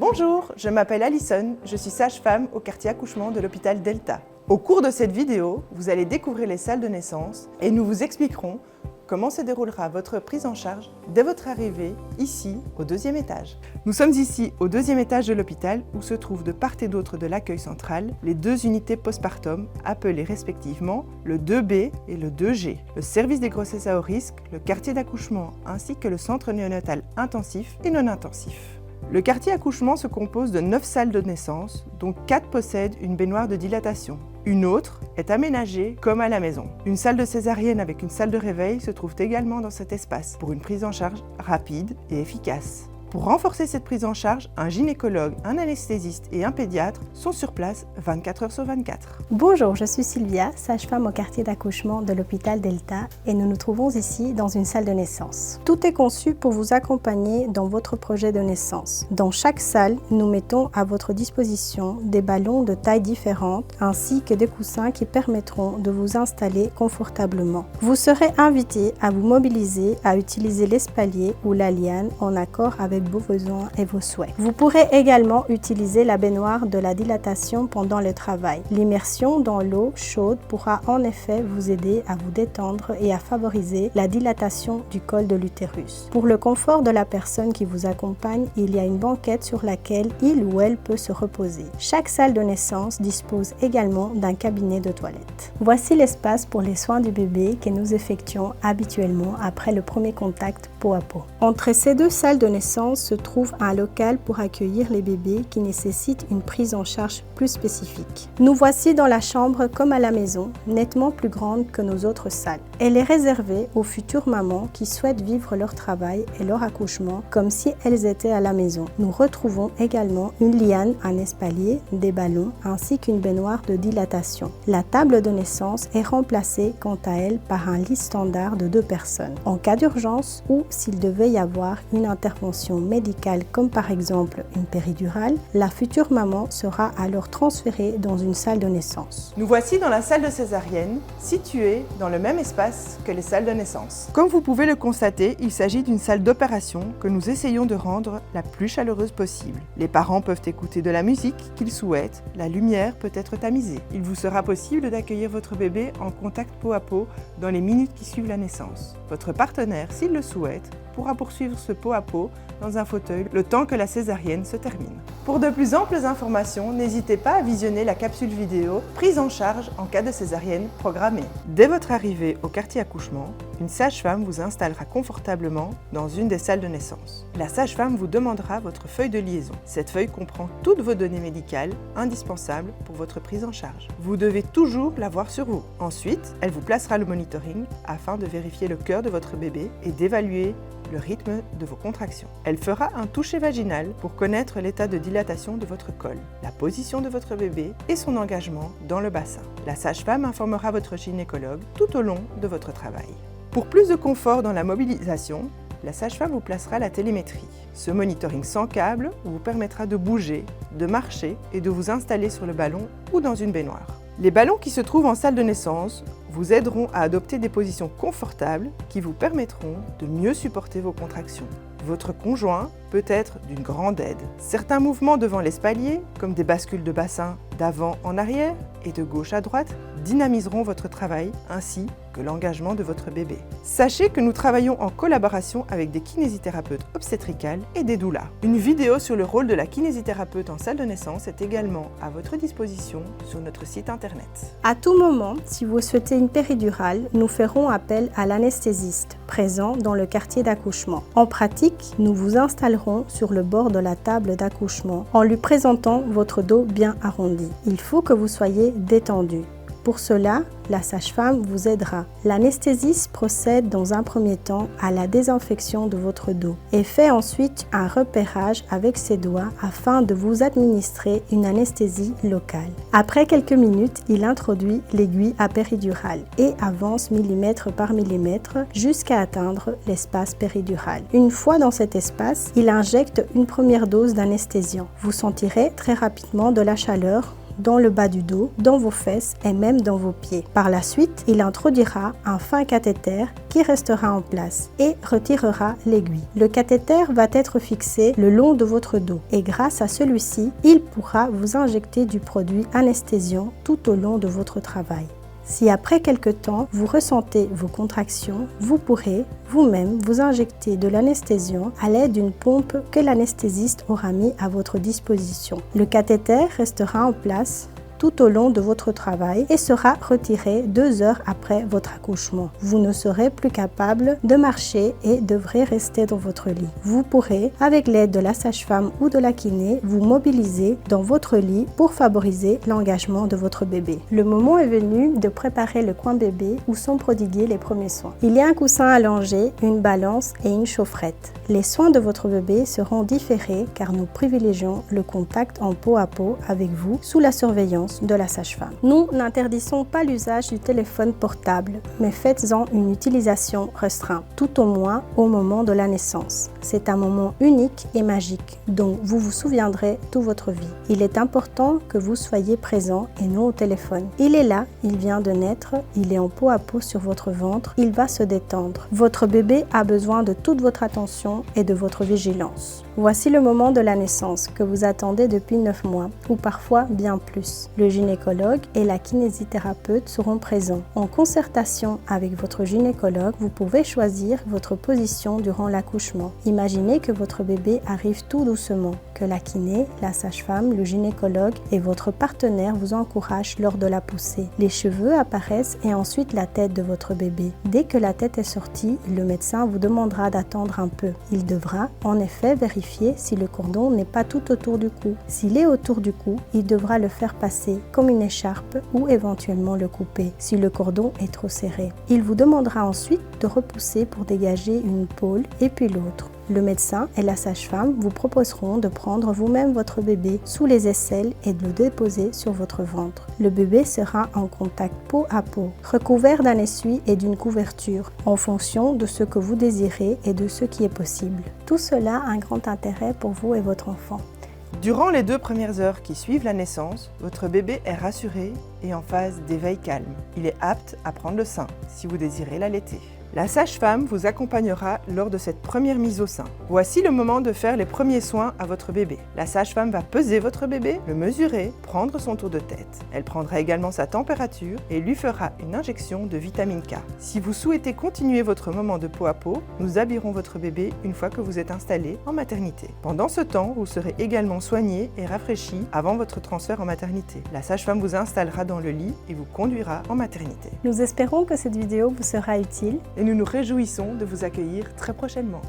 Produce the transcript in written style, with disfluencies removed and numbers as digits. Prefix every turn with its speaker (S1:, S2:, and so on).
S1: Bonjour, je m'appelle Alison, je suis sage-femme au quartier accouchement de l'hôpital Delta. Au cours de cette vidéo, vous allez découvrir les salles de naissance et nous vous expliquerons comment se déroulera votre prise en charge dès votre arrivée ici au 2e étage. Nous sommes ici au 2e étage de l'hôpital où se trouvent de part et d'autre de l'accueil central les 2 unités postpartum appelées respectivement le 2B et le 2G, le service des grossesses à haut risque, le quartier d'accouchement ainsi que le centre néonatal intensif et non intensif. Le quartier accouchement se compose de 9 salles de naissance, dont 4 possèdent une baignoire de dilatation. Une autre est aménagée comme à la maison. Une salle de césarienne avec une salle de réveil se trouve également dans cet espace pour une prise en charge rapide et efficace. Pour renforcer cette prise en charge, un gynécologue, un anesthésiste et un pédiatre sont sur place 24 heures sur 24.
S2: Bonjour, je suis Sylvia, sage-femme au quartier d'accouchement de l'hôpital Delta et nous nous trouvons ici dans une salle de naissance. Tout est conçu pour vous accompagner dans votre projet de naissance. Dans chaque salle, nous mettons à votre disposition des ballons de tailles différentes ainsi que des coussins qui permettront de vous installer confortablement. Vous serez invité à vous mobiliser à utiliser l'espalier ou la liane en accord avec vos besoins et vos souhaits. Vous pourrez également utiliser la baignoire de la dilatation pendant le travail. L'immersion dans l'eau chaude pourra en effet vous aider à vous détendre et à favoriser la dilatation du col de l'utérus. Pour le confort de la personne qui vous accompagne, il y a une banquette sur laquelle il ou elle peut se reposer. Chaque salle de naissance dispose également d'un cabinet de toilette. Voici l'espace pour les soins du bébé que nous effectuons habituellement après le premier contact peau à peau. Entre ces 2 salles de naissance se trouve un local pour accueillir les bébés qui nécessitent une prise en charge plus spécifique. Nous voici dans la chambre comme à la maison, nettement plus grande que nos autres salles. Elle est réservée aux futures mamans qui souhaitent vivre leur travail et leur accouchement comme si elles étaient à la maison. Nous retrouvons également une liane, un espalier, des ballons ainsi qu'une baignoire de dilatation. La table de naissance est remplacée quant à elle par un lit standard de 2 personnes. En cas d'urgence ou s'il devait y avoir une intervention médicale comme par exemple une péridurale, la future maman sera alors transférée dans une salle de naissance.
S1: Nous voici dans la salle de césarienne, située dans le même espace que les salles de naissance. Comme vous pouvez le constater, il s'agit d'une salle d'opération que nous essayons de rendre la plus chaleureuse possible. Les parents peuvent écouter de la musique qu'ils souhaitent, la lumière peut être tamisée. Il vous sera possible d'accueillir votre bébé en contact peau à peau dans les minutes qui suivent la naissance. Votre partenaire, s'il le souhaite, pourra poursuivre ce peau à peau dans un fauteuil le temps que la césarienne se termine. Pour de plus amples informations, n'hésitez pas à visionner la capsule vidéo prise en charge en cas de césarienne programmée. Dès votre arrivée au quartier accouchement, une sage-femme vous installera confortablement dans une des salles de naissance. La sage-femme vous demandera votre feuille de liaison. Cette feuille comprend toutes vos données médicales indispensables pour votre prise en charge. Vous devez toujours l'avoir sur vous. Ensuite, elle vous placera le monitoring afin de vérifier le cœur de votre bébé et d'évaluer le rythme de vos contractions. Elle fera un toucher vaginal pour connaître l'état de dilatation de votre col, la position de votre bébé et son engagement dans le bassin. La sage-femme informera votre gynécologue tout au long de votre travail. Pour plus de confort dans la mobilisation, la sage-femme vous placera la télémétrie. Ce monitoring sans câble vous permettra de bouger, de marcher et de vous installer sur le ballon ou dans une baignoire. Les ballons qui se trouvent en salle de naissance vous aideront à adopter des positions confortables qui vous permettront de mieux supporter vos contractions. Votre conjoint peut être d'une grande aide. Certains mouvements devant l'espalier, comme des bascules de bassin d'avant en arrière et de gauche à droite, dynamiseront votre travail ainsi que l'engagement de votre bébé. Sachez que nous travaillons en collaboration avec des kinésithérapeutes obstétricales et des doulas. Une vidéo sur le rôle de la kinésithérapeute en salle de naissance est également à votre disposition sur notre site internet.
S2: À tout moment, si vous souhaitez une péridurale, nous ferons appel à l'anesthésiste présent dans le quartier d'accouchement. En pratique, nous vous installerons sur le bord de la table d'accouchement en lui présentant votre dos bien arrondi. Il faut que vous soyez détendu. Pour cela, la sage-femme vous aidera. L'anesthésiste procède dans un premier temps à la désinfection de votre dos et fait ensuite un repérage avec ses doigts afin de vous administrer une anesthésie locale. Après quelques minutes, il introduit l'aiguille à péridurale et avance millimètre par millimètre jusqu'à atteindre l'espace péridural. Une fois dans cet espace, il injecte une première dose d'anesthésiant. Vous sentirez très rapidement de la chaleur dans le bas du dos, dans vos fesses et même dans vos pieds. Par la suite, il introduira un fin cathéter qui restera en place et retirera l'aiguille. Le cathéter va être fixé le long de votre dos et grâce à celui-ci, il pourra vous injecter du produit anesthésiant tout au long de votre travail. Si après quelque temps, vous ressentez vos contractions, vous pourrez vous-même vous injecter de l'anesthésiant à l'aide d'une pompe que l'anesthésiste aura mis à votre disposition. Le cathéter restera en place tout au long de votre travail et sera retiré 2 heures après votre accouchement. Vous ne serez plus capable de marcher et devrez rester dans votre lit. Vous pourrez, avec l'aide de la sage-femme ou de la kiné, vous mobiliser dans votre lit pour favoriser l'engagement de votre bébé. Le moment est venu de préparer le coin bébé où sont prodigués les premiers soins. Il y a un coussin allongé, une balance et une chaufferette. Les soins de votre bébé seront différés car nous privilégions le contact en peau à peau avec vous sous la surveillance de la sage-femme. Nous n'interdisons pas l'usage du téléphone portable, mais faites-en une utilisation restreinte, tout au moins au moment de la naissance. C'est un moment unique et magique dont vous vous souviendrez toute votre vie. Il est important que vous soyez présent et non au téléphone. Il est là, il vient de naître, il est en peau à peau sur votre ventre, il va se détendre. Votre bébé a besoin de toute votre attention et de votre vigilance. Voici le moment de la naissance que vous attendez depuis 9 mois ou parfois bien plus. Le gynécologue et la kinésithérapeute seront présents. En concertation avec votre gynécologue, vous pouvez choisir votre position durant l'accouchement. Imaginez que votre bébé arrive tout doucement, que la kiné, la sage-femme, le gynécologue et votre partenaire vous encouragent lors de la poussée. Les cheveux apparaissent et ensuite la tête de votre bébé. Dès que la tête est sortie, le médecin vous demandera d'attendre un peu. Il devra en effet vérifier si le cordon n'est pas tout autour du cou. S'il est autour du cou, il devra le faire passer comme une écharpe ou éventuellement le couper si le cordon est trop serré. Il vous demandera ensuite de repousser pour dégager une pôle et puis l'autre. Le médecin et la sage-femme vous proposeront de prendre vous-même votre bébé sous les aisselles et de le déposer sur votre ventre. Le bébé sera en contact peau à peau, recouvert d'un essuie et d'une couverture, en fonction de ce que vous désirez et de ce qui est possible. Tout cela a un grand intérêt pour vous et votre enfant.
S1: Durant les 2 premières heures qui suivent la naissance, votre bébé est rassuré et en phase d'éveil calme. Il est apte à prendre le sein si vous désirez l'allaiter. La sage-femme vous accompagnera lors de cette première mise au sein. Voici le moment de faire les premiers soins à votre bébé. La sage-femme va peser votre bébé, le mesurer, prendre son tour de tête. Elle prendra également sa température et lui fera une injection de vitamine K. Si vous souhaitez continuer votre moment de peau à peau, nous habillerons votre bébé une fois que vous êtes installé en maternité. Pendant ce temps, vous serez également soigné et rafraîchi avant votre transfert en maternité. La sage-femme vous installera dans le lit et vous conduira en maternité.
S2: Nous espérons que cette vidéo vous sera utile.
S1: Et nous nous réjouissons de vous accueillir très prochainement.